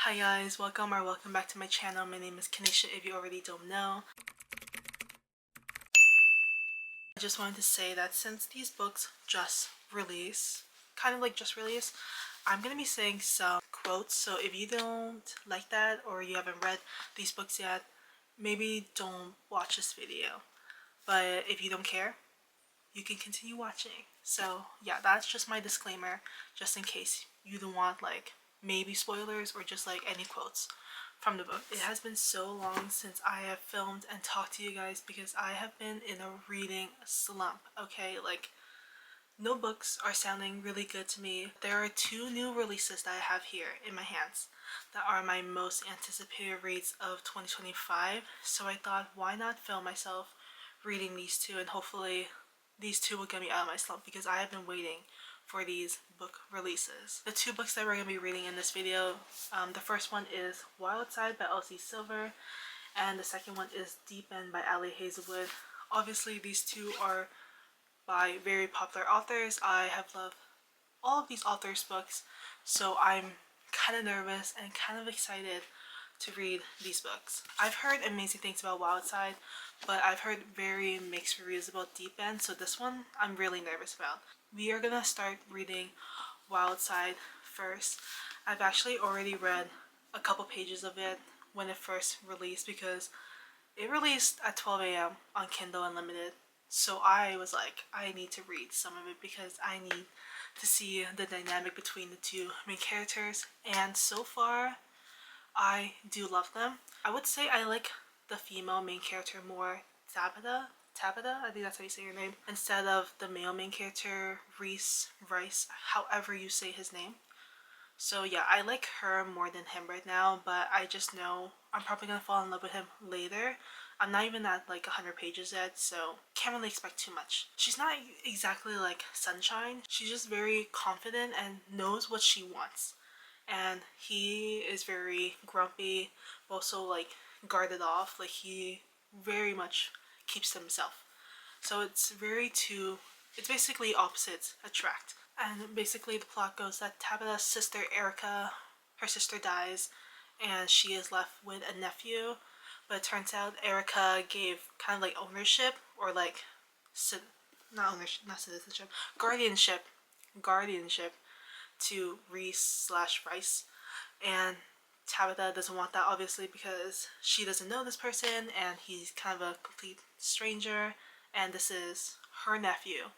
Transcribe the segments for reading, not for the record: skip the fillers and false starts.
Hi guys, welcome back to my channel. My name is Kanisha if you already don't know. I just wanted to say that since these books just released, I'm going to be saying some quotes. So if you don't like that or you haven't read these books yet, maybe don't watch this video. But if you don't care, you can continue watching. So yeah, that's just my disclaimer, just in case you don't want maybe spoilers or just any quotes from the book. It has been so long since I have filmed and talked to you guys because I have been in a reading slump, okay? No books are sounding really good to me. There are two new releases that I have here in my hands that are my most anticipated reads of 2025. So I thought, why not film myself reading these two, and hopefully these two will get me out of my slump because I have been waiting for these book releases. The two books that we're going to be reading in this video, the first one is Wild Side by Elsie Silver, and the second one is Deep End by Ali Hazelwood. Obviously these two are by very popular authors. I have loved all of these authors' books, so I'm kind of nervous and kind of excited to read these books. I've heard amazing things about Wild Side, but I've heard very mixed reviews about Deep End, so this one I'm really nervous about. We are gonna start reading Wild Side first. I've actually already read a couple pages of it when it first released because it released at 12 a.m. on Kindle Unlimited. So I was like, I need to read some of it because I need to see the dynamic between the two main characters, and so far I do love them. I would say I like the female main character more, Tabitha, I think that's how you say your name, instead of the male main character, Rice, however you say his name. So yeah, I like her more than him right now, but I just know I'm probably gonna fall in love with him later. I'm not even at 100 pages yet, so can't really expect too much. She's not exactly like Sunshine. She's just very confident and knows what she wants. And he is very grumpy, also guarded off. He very much keeps to himself. So it's basically opposites attract. And basically the plot goes that Tabitha's sister Erica, her sister dies, and she is left with a nephew. But it turns out Erica gave kind of ownership, or not ownership, not citizenship, guardianship to Rice, and Tabitha doesn't want that, obviously, because she doesn't know this person and he's kind of a complete stranger, and this is her nephew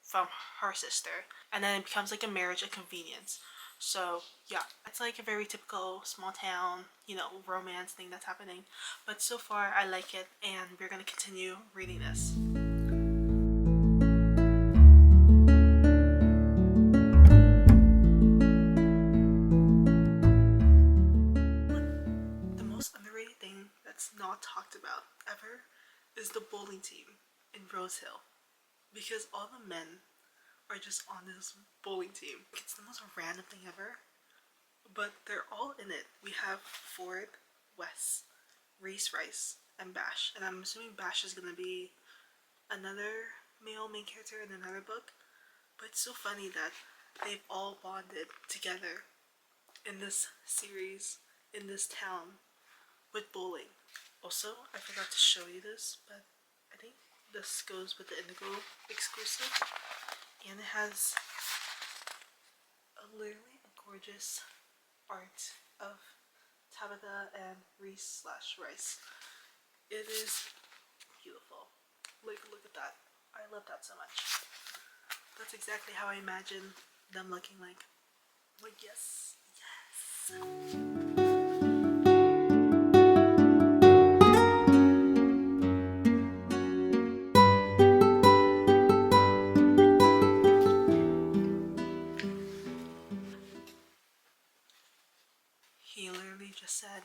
from her sister, and then it becomes a marriage of convenience. So yeah, it's a very typical small town, romance thing that's happening. But so far I like it, and we're gonna continue reading this. The most underrated thing that's not talked about ever is the bowling team in Rose Hill, because all the men are just on this bowling team. It's the most random thing ever, but they're all in it. We have Ford, Wes, Rice, and Bash, and I'm assuming Bash is gonna be another male main character in another book. But it's so funny that they've all bonded together in this series, in this town, with bowling. Also, I forgot to show you this, but I think this goes with the Indigo exclusive, and it has literally a gorgeous art of Tabitha and Rice. It is beautiful. Look at that. I love that so much. That's exactly how I imagine them looking like. Yes. He literally just said,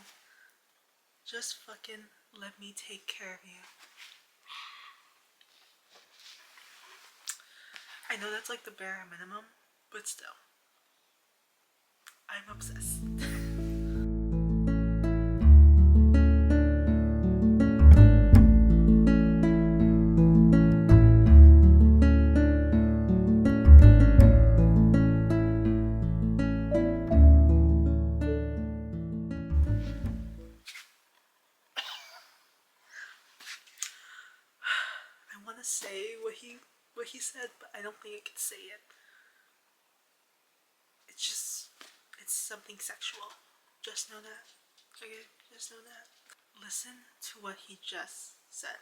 just fucking let me take care of you. I know that's the bare minimum, but still, I'm obsessed. say what he said, but I don't think I can say it. It's something sexual. Just know that. Okay, just know that. Listen to what he just said.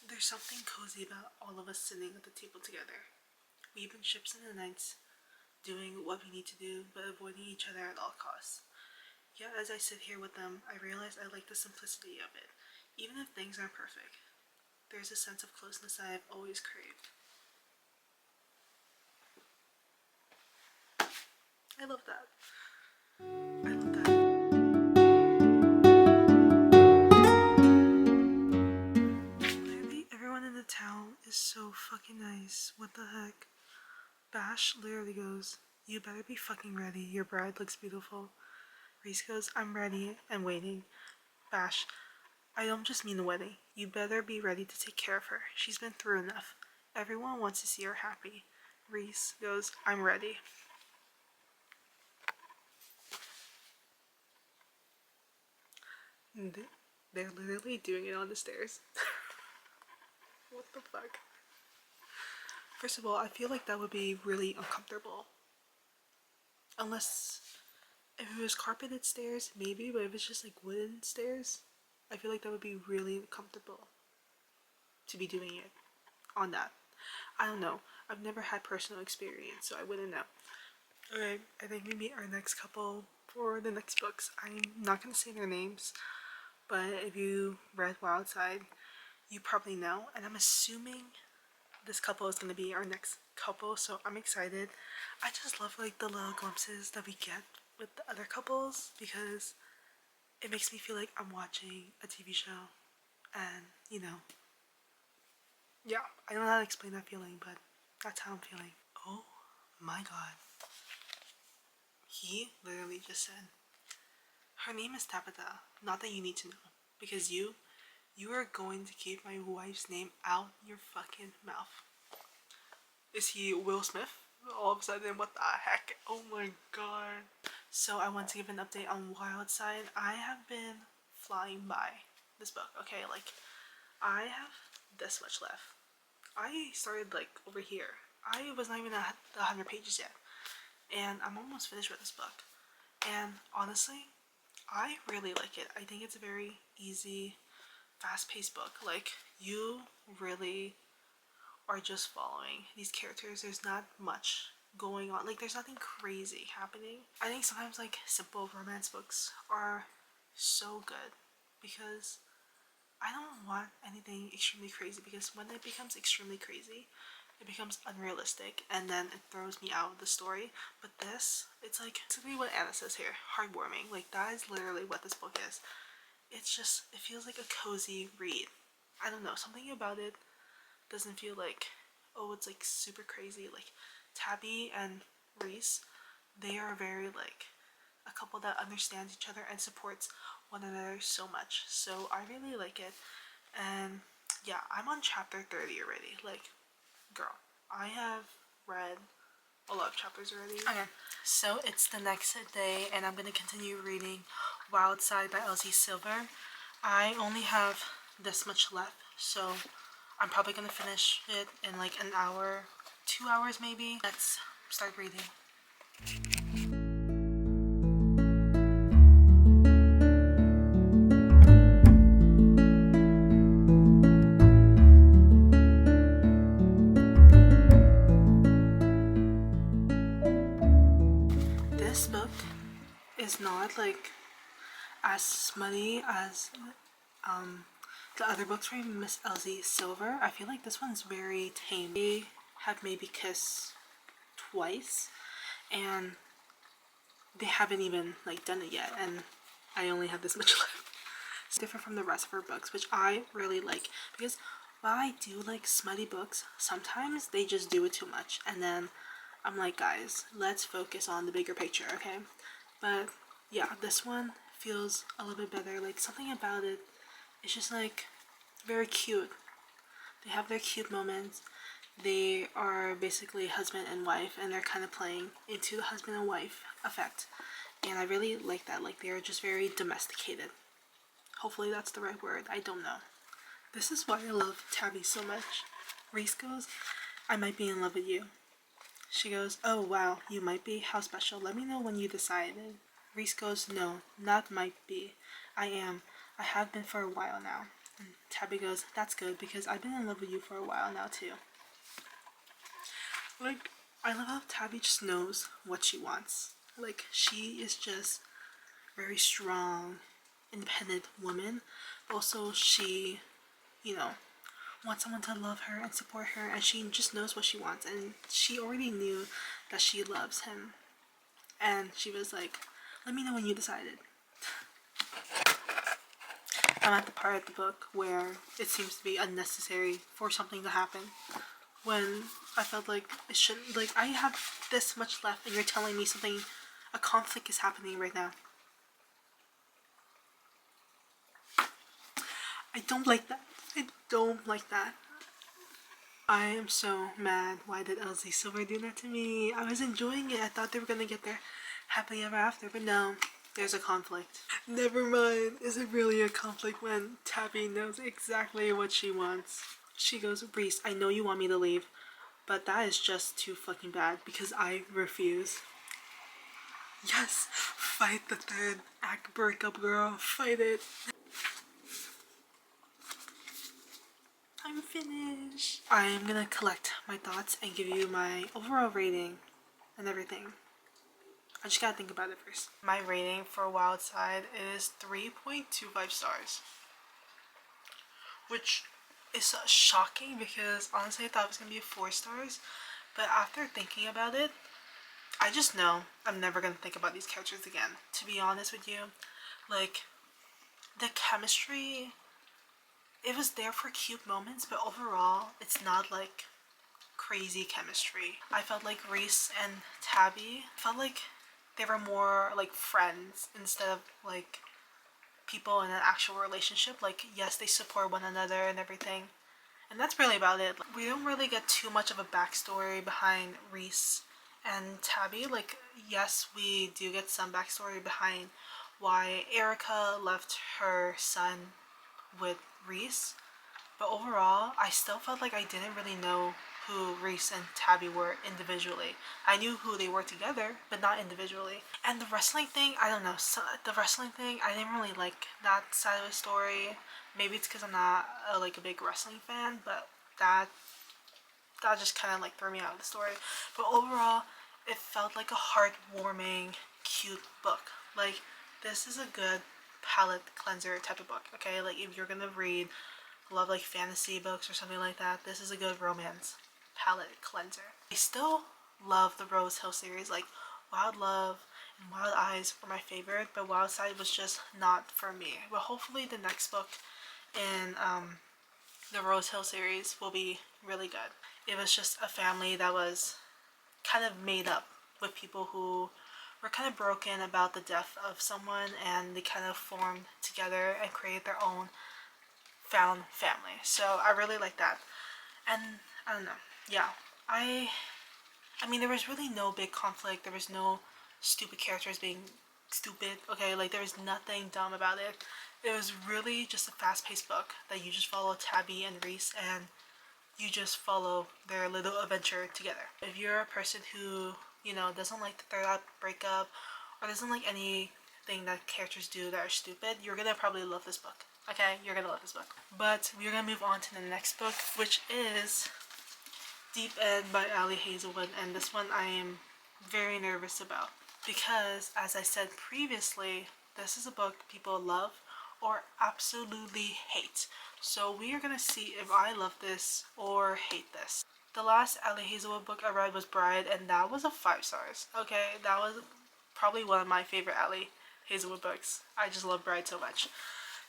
There's something cozy about all of us sitting at the table together, weaving ships in the nights, doing what we need to do, but avoiding each other at all costs. Yet as I sit here with them, I realize I like the simplicity of it, even if things aren't perfect. There's a sense of closeness I have always craved. I love that. I love that. Literally, everyone in the town is so fucking nice. What the heck? Bash literally goes, "You better be fucking ready. Your bride looks beautiful." Reese goes, "I'm ready and waiting." Bash, "I don't just mean the wedding. You better be ready to take care of her. She's been through enough. Everyone wants to see her happy." Reese goes, "I'm ready." They're literally doing it on the stairs. What the fuck? First of all, I feel like that would be really uncomfortable. Unless if it was carpeted stairs, maybe, but if it's just like wooden stairs, I feel like that would be really uncomfortable to be doing it on that. I don't know. I've never had personal experience, so I wouldn't know. Okay, I think maybe our next couple for the next books, I'm not going to say their names, but if you read Wild Side, you probably know, and I'm assuming this couple is going to be our next couple, so I'm excited. I just love like the little glimpses that we get with the other couples because it makes me feel like I'm watching a TV show, and you know, yeah, I don't know how to explain that feeling, but that's how I'm feeling. Oh my god. He literally just said, "Her name is Tabitha, not that you need to know, because you are going to keep my wife's name out your fucking mouth." Is he Will Smith? All of a sudden, what the heck? Oh my god. So I want to give an update on Wild Side. I have been flying by this book, okay? Like, I have this much left. I started like over here. I was not even at the 100 pages yet. And I'm almost finished with this book. And honestly, I really like it. I think it's a very easy, fast-paced book. Like, you really are just following these characters. There's not much going on. Like, there's nothing crazy happening. I think sometimes like simple romance books are so good because I don't want anything extremely crazy, because when it becomes extremely crazy, it becomes unrealistic and then it throws me out of the story. But this, it's like basically what Anna says here, heartwarming. Like, that is literally what this book is. It's just, it feels like a cozy read. I don't know, something about it doesn't feel like, oh, it's like super crazy. Like, Tabby and Reese, they are very like a couple that understands each other and supports one another so much. So I really like it. And yeah, I'm on chapter 30 already. Like, girl, I have read a lot of chapters already. Okay, so it's the next day and I'm going to continue reading Wild Side by Elsie Silver. I only have this much left, so I'm probably going to finish it in like an hour, 2 hours maybe. Let's start reading. This book is not like as smutty as the other books from Miss Elsie Silver. I feel like this one's very tame. They have maybe kissed twice and they haven't even like done it yet, and I only have this much left. It's different from the rest of her books, which I really like, because while I do like smutty books, sometimes they just do it too much and then I'm like, guys, let's focus on the bigger picture, okay? But yeah, this one feels a little bit better. Like, something about it, it's just like very cute. They have their cute moments. They are basically husband and wife, and they're kind of playing into the husband and wife effect. And I really like that. Like, they're just very domesticated. Hopefully that's the right word. I don't know. This is why I love Tabby so much. Reese goes, I might be in love with you. She goes, oh wow, you might be? How special? Let me know when you decided. Reese goes, no, not might be. I am. I have been for a while now. And Tabby goes, that's good because I've been in love with you for a while now too. Like, I love how Tabby just knows what she wants. Like, she is just very strong, independent woman. Also, she, you know, wants someone to love her and support her, and she just knows what she wants. And she already knew that she loves him. And she was like, let me know when you decided. I'm at the part of the book where it seems to be unnecessary for something to happen. When I felt like it shouldn't, like, I have this much left and you're telling me something, a conflict is happening right now. I don't like that. I don't like that. I am so mad. Why did Elsie Silver do that to me? I was enjoying it. I thought they were gonna get their happily ever after, but no, there's a conflict. Never mind. Is it really a conflict when Tabby knows exactly what she wants? She goes, Reese, I know you want me to leave, but that is just too fucking bad because I refuse. Yes, fight the third act breakup, girl. Fight it. I'm finished. I'm gonna collect my thoughts and give you my overall rating and everything. I just gotta think about it first. My rating for Wild Side is 3.25 stars. Which is shocking because honestly I thought it was gonna be 4 stars. But after thinking about it, I just know I'm never gonna think about these characters again. To be honest with you, like, the chemistry, it was there for cute moments, but overall, it's not like crazy chemistry. I felt like Reese and Tabby felt like they were more like friends instead of like people in an actual relationship. Like, yes, they support one another and everything, and that's really about it. We don't really get too much of a backstory behind Reese and Tabby. Like, yes, we do get some backstory behind why Erica left her son with Reese, but overall I still felt like I didn't really know who Reese and Tabby were individually. I knew who they were together, but not individually. And the wrestling thing, I don't know. So the wrestling thing, I didn't really like that side of the story. Maybe it's because I'm not like a big wrestling fan, but that just kind of like threw me out of the story. But overall, it felt like a heartwarming, cute book. Like, this is a good palate cleanser type of book, okay? Like, if you're gonna read, love like fantasy books or something like that, this is a good romance palette cleanser. I still love the Rose Hill series. Like, Wild Love and Wild Eyes were my favorite, but Wild Side was just not for me. But hopefully the next book in the Rose Hill series will be really good. It was just a family that was kind of made up with people who were kind of broken about the death of someone, and they kind of formed together and created their own found family. So I really like that. And I don't know. Yeah. I mean, there was really no big conflict. There was no stupid characters being stupid. Okay, like, there was nothing dumb about it. It was really just a fast-paced book that you just follow Tabby and Reese, and you just follow their little adventure together. If you're a person who, you know, doesn't like the third act breakup or doesn't like anything that characters do that are stupid, you're gonna probably love this book. Okay, you're gonna love this book. But we're gonna move on to the next book, which is Deep End by Ali Hazelwood, and this one I am very nervous about because, as I said previously, this is a book people love or absolutely hate. So we are gonna see if I love this or hate this. The last Ali Hazelwood book I read was Bride, and that was a 5 stars. Okay, that was probably one of my favorite Ali Hazelwood books. I just love Bride so much.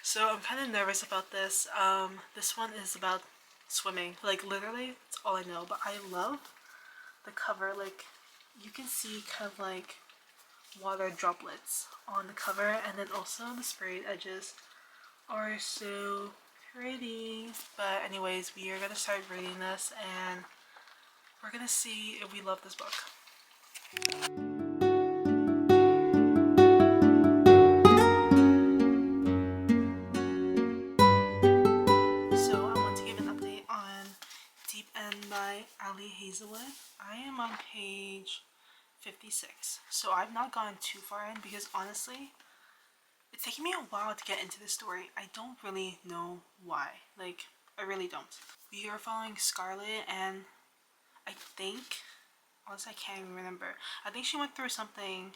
So I'm kind of nervous about this. This one is about swimming. Like, literally, that's all I know. But I love the cover. Like, you can see kind of like water droplets on the cover, and then also the sprayed edges are so pretty. But anyways, we are gonna start reading this, and we're gonna see if we love this book. So 56. So I've not gone too far in because honestly, it's taking me a while to get into the story. I don't really know why. Like, I really don't. We are following Scarlet, and I think, honestly, I can't even remember. I think she went through something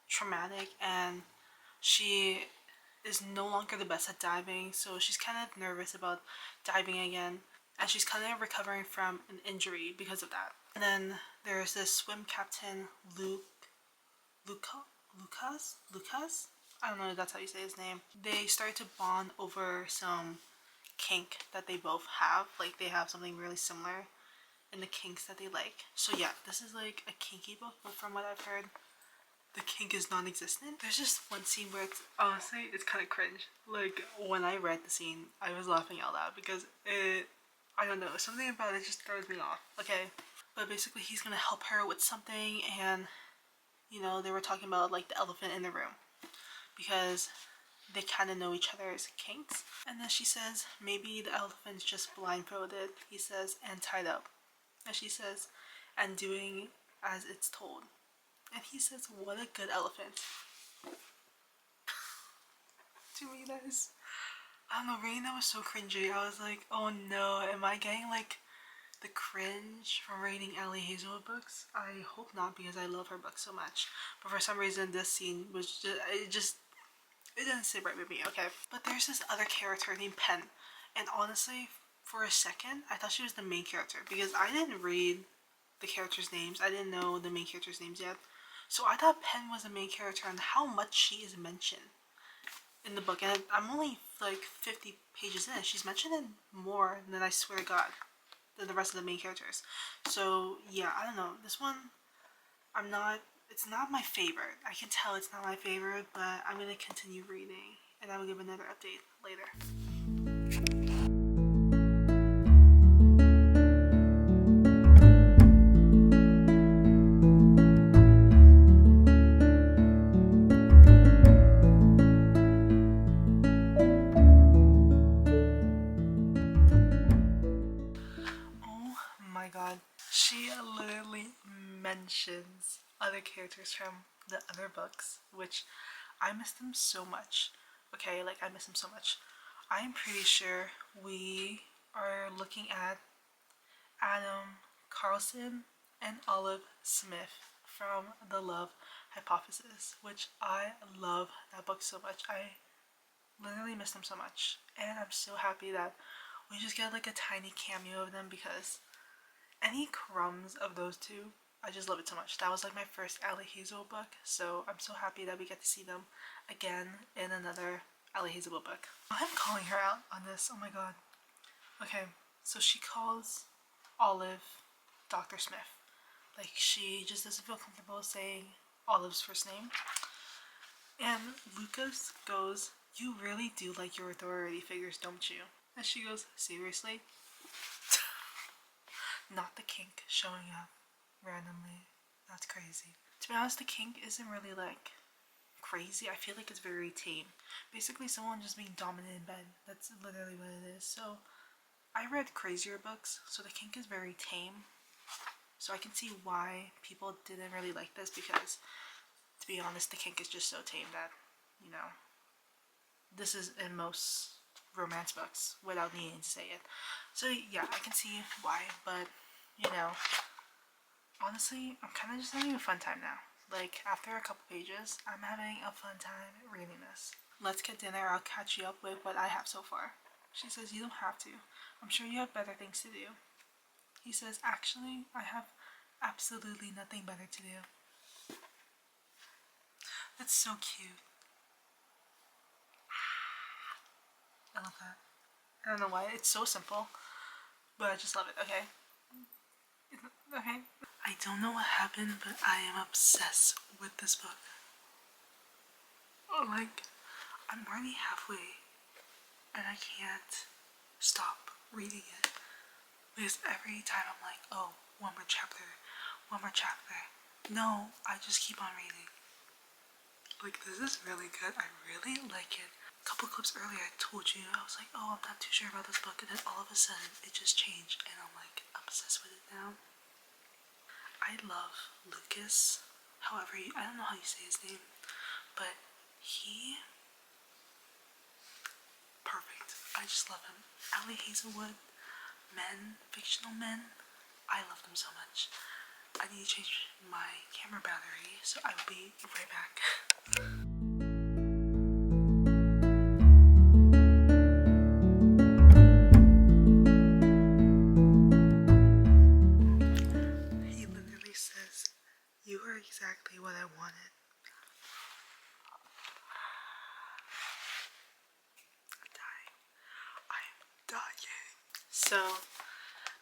traumatic, and she is no longer the best at diving, so she's kind of nervous about diving again, and she's kind of recovering from an injury because of that. And then there's this swim captain, Lucas? I don't know if that's how you say his name. They start to bond over some kink that they both have. Like, they have something really similar in the kinks that they like. So yeah, this is like a kinky book, but from what I've heard, the kink is non-existent. There's just one scene where it's, honestly, it's kind of cringe. Like, when I read the scene, I was laughing out loud because I don't know, something about it just throws me off. Okay, but basically he's gonna help her with something, and you know, they were talking about like the elephant in the room because they kind of know each other's kinks. And then she says, maybe the elephant's just blindfolded. He says, and tied up. And she says, and doing as it's told. And he says, what a good elephant. To me, that is, I don't know, reading that was so cringy. I was like, oh no, am I getting like the cringe from reading Allie Hazelwood books? I hope not, because I love her books so much. But for some reason, this scene was just, it didn't sit right with me, okay? But there's this other character named Pen. And honestly, for a second, I thought she was the main character because I didn't read the characters' names. I didn't know the main characters' names yet. So I thought Pen was the main character and how much she is mentioned in the book. And I'm only like 50 pages in. She's mentioned in more than, I swear to God, than the rest of the main characters. So yeah, I don't know. This one, it's not my favorite. I can tell it's not my favorite, but I'm going to continue reading and I will give another update later. Oh my god. She literally mentions other characters from the other books, which I miss them so much. Okay, like I miss them so much. I'm pretty sure we are looking at Adam Carlson and Olive Smith from The Love Hypothesis, which I love that book so much. I literally miss them so much, and I'm so happy that we just get like a tiny cameo of them because any crumbs of those two, I just love it so much. That was like my first Allie Hazelwood book, so I'm so happy that we get to see them again in another Allie Hazelwood book. I'm calling her out on this, oh my god. Okay, so she calls Olive Dr. Smith. Like, she just doesn't feel comfortable saying Olive's first name. And Lucas goes, you really do like your authority figures, don't you? And she goes, seriously? Not the kink showing up randomly. That's crazy. To be honest, the kink isn't really like crazy. I feel like it's very tame. Basically, someone just being dominant in bed. That's literally what it is. So I read crazier books, so the kink is very tame. So I can see why people didn't really like this because, to be honest, the kink is just so tame that, you know, this is in most romance books without needing to say it. So yeah, I can see why, but you know, honestly, I'm kind of just having a fun time now. Like, after a couple pages, I'm having a fun time reading this. Let's get dinner. I'll catch you up with what I have so far. She says, you don't have to. I'm sure you have better things to do. He says, actually, I have absolutely nothing better to do. That's so cute. I love that. I don't know why. It's so simple, but I just love it. Okay. Okay. I don't know what happened, but I am obsessed with this book. Oh, like, I'm already halfway, and I can't stop reading it. Because every time I'm like, oh, one more chapter. No, I just keep on reading. Like, this is really good. I really like it. A couple clips earlier, I told you, I was like, oh, I'm not too sure about this book, and then all of a sudden, it just changed, and I'm like, obsessed with it now. I love Lucas. However, I don't know how you say his name, but he perfect. I just love him. Ali Hazelwood, men, fictional men. I love them so much. I need to change my camera battery, so I will be right back. He literally says, "You are exactly what I wanted." I'm dying. I'm dying. So,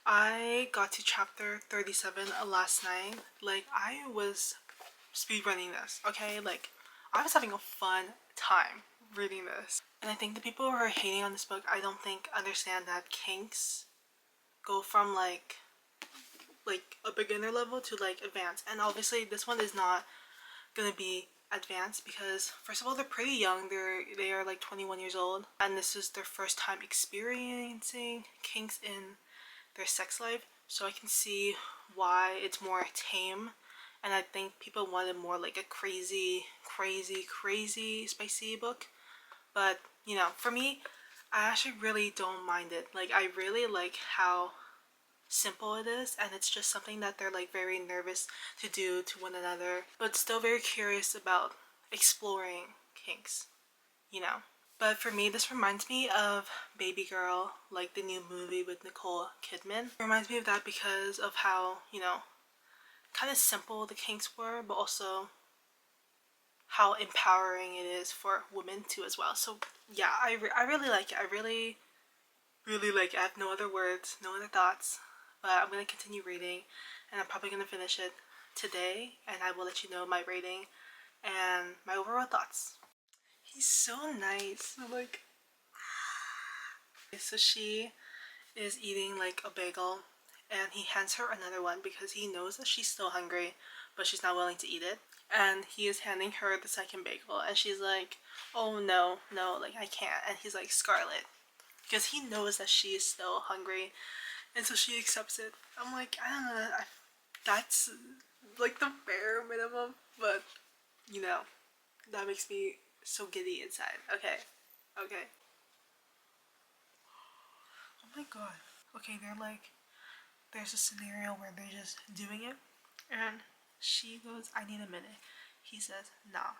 I got to chapter 37 last night. Like, I was speedrunning this, okay? Like, I was having a fun time reading this. And I think the people who are hating on this book, I don't think understand that kinks go from like a beginner level to like advanced. And obviously this one is not gonna be advanced because first of all they're pretty young. They are like 21 years old, and this is their first time experiencing kinks in their sex life, so I can see why it's more tame. And I think people wanted more like a crazy spicy book. But you know, for me, I actually really don't mind it. Like, I really like how simple it is, and it's just something that they're like very nervous to do to one another, but still very curious about exploring kinks, you know. But for me, this reminds me of Baby Girl, like the new movie with Nicole Kidman. It reminds me of that because of how, you know, kind of simple the kinks were, but also how empowering it is for women too as well. So yeah, I really like it. I really like it. I have no other words, no other thoughts, but I'm going to continue reading, and I'm probably going to finish it today, and I will let you know my rating and my overall thoughts. He's so nice. Like, so she is eating like a bagel, and he hands her another one because he knows that she's still hungry, but she's not willing to eat it. And he is handing her the second bagel, and she's like, "Oh no, no, like I can't." And he's like, "Scarlet," because he knows that she is still hungry, and so she accepts it. I'm like, I don't know, that's like the bare minimum, but you know, that makes me so giddy inside. Okay, okay. Oh my god. Okay, they're like, there's a scenario where they're just doing it, and she goes, "I need a minute." He says, "Nah,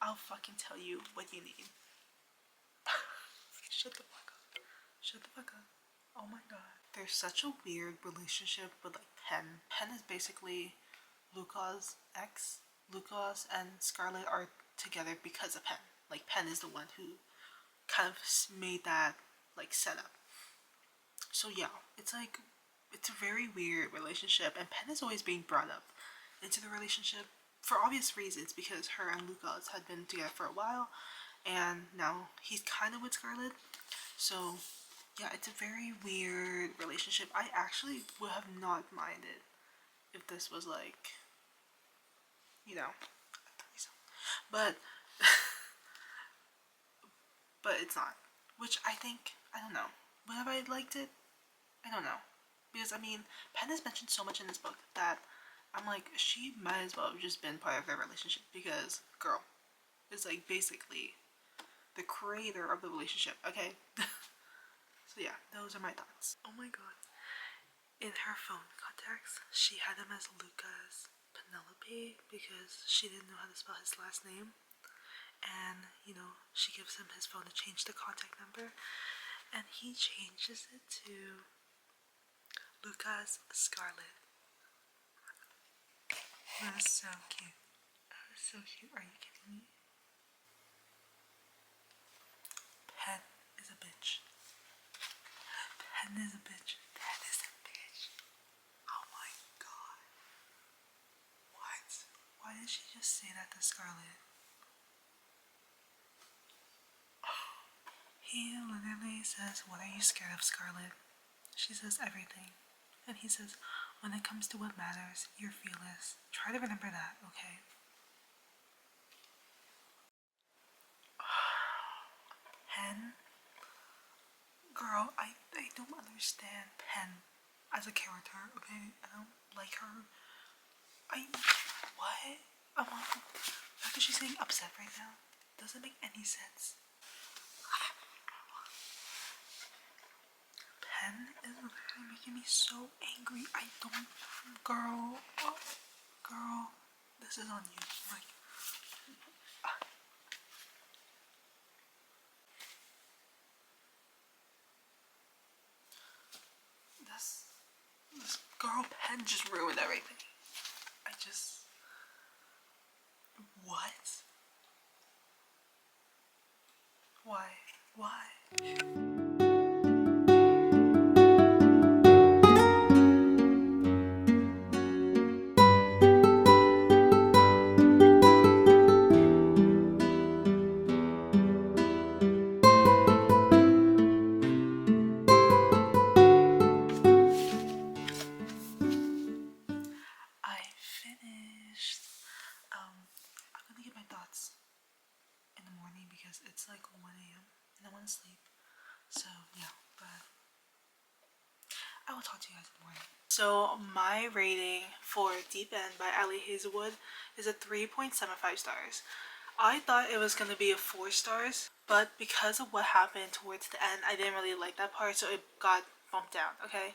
I'll fucking tell you what you need." Shut the fuck up. Shut the fuck up. Oh my god. There's such a weird relationship with like Pen. Pen is basically Luca's ex. Lucas and Scarlet are together because of Pen. Like, Pen is the one who kind of made that like setup. So yeah, it's like, it's a very weird relationship, and Pen is always being brought up into the relationship for obvious reasons because her and Lucas had been together for a while, and now he's kind of with Scarlet. So yeah, it's a very weird relationship. I actually would have not minded if this was like, you know, a threesome. But but it's not. Which I think, I don't know. Would have I liked it? I don't know. Because I mean, Penn is mentioned so much in this book that I'm like, she might as well have just been part of their relationship because girl is like basically the creator of the relationship, okay? So yeah, those are my thoughts. Oh my god. In her phone contacts, she had him as Lucas Penelope because she didn't know how to spell his last name. And, you know, she gives him his phone to change the contact number. And he changes it to Lucas Scarlet. That is so cute. That is so cute. Are you kidding me? Pen is a bitch. Pen is a bitch. Pen is a bitch. Oh my god. What? Why did she just say that to Scarlet? He literally says, "What are you scared of, Scarlet?" She says, "Everything." And he says, "When it comes to what matters, you're fearless. Try to remember that, okay?" Pen? Girl, I don't understand Pen as a character, okay? I don't like her. What? I want. How could she saying upset right now? Doesn't make any sense. Pen is literally making me so angry. I don't. Girl. Oh, girl. This is on you. Like. This girl Pen just ruined everything. I just. What? Why? Why? I finished. I'm gonna get my thoughts in the morning because it's like 1 a.m. and I want to sleep. So yeah, but I will talk to you guys in the morning. So my rating for Deep End by Ali Hazelwood is a 3.75 stars. I thought it was gonna be a 4 stars, but because of what happened towards the end, I didn't really like that part, so it got bumped down. Okay,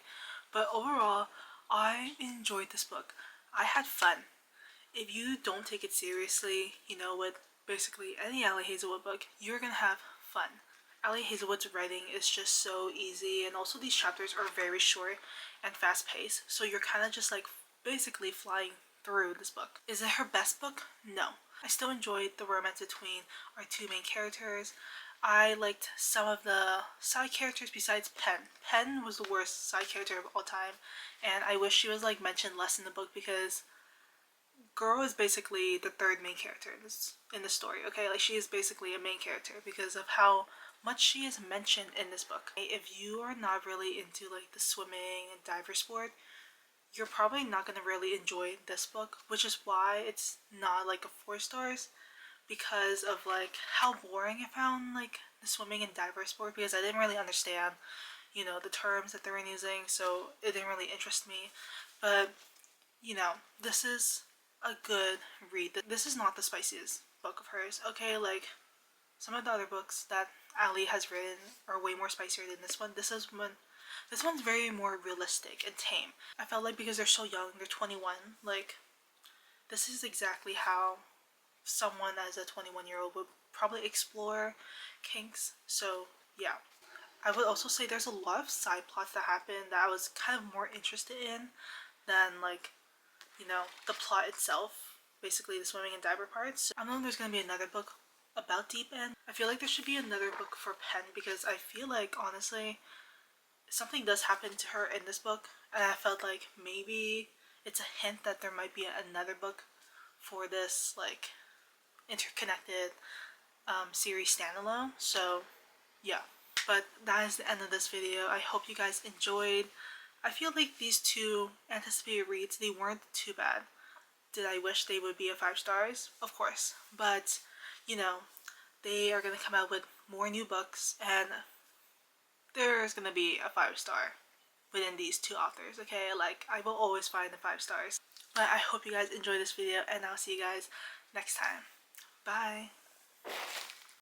but overall, I enjoyed this book. I had fun. If you don't take it seriously, you know, with basically any Ali Hazelwood book, you're gonna have fun. Ali Hazelwood's writing is just so easy, and also these chapters are very short and fast paced, so you're kind of just like basically flying through this book. Is it her best book? No. I still enjoyed the romance between our two main characters. I liked some of the side characters besides Pen. Pen was the worst side character of all time, and I wish she was like mentioned less in the book because girl is basically the third main character in the story. Okay, like she is basically a main character because of how much she is mentioned in this book. If you are not really into like the swimming and diver sport, you're probably not going to really enjoy this book, which is why it's not like a 4 stars, because of like how boring I found like the swimming and diver sport, because I didn't really understand, you know, the terms that they were using, so it didn't really interest me. But you know, this is a good read. This is not the spiciest book of hers. Okay, like some of the other books that Ali has written are way more spicier than this one. This one's very more realistic and tame. I felt like because they're so young, they're 21, like this is exactly how someone as a 21-year-old would probably explore kinks. So yeah. I would also say there's a lot of side plots that happen that I was kind of more interested in than like, you know, the plot itself, basically the swimming and diver parts. I don't know if there's gonna be another book about Deep End. I feel like there should be another book for Pen because I feel like honestly something does happen to her in this book, and I felt like maybe it's a hint that there might be another book for this like interconnected series standalone. So yeah, but that is the end of this video. I hope you guys enjoyed. I feel like these two anticipated reads, they weren't too bad. Did I wish they would be a 5 stars? Of course, but you know, they are gonna come out with more new books, and there's gonna be a 5 star within these two authors. Okay, like I will always find the 5 stars. But I hope you guys enjoy this video, and I'll see you guys next time. Bye.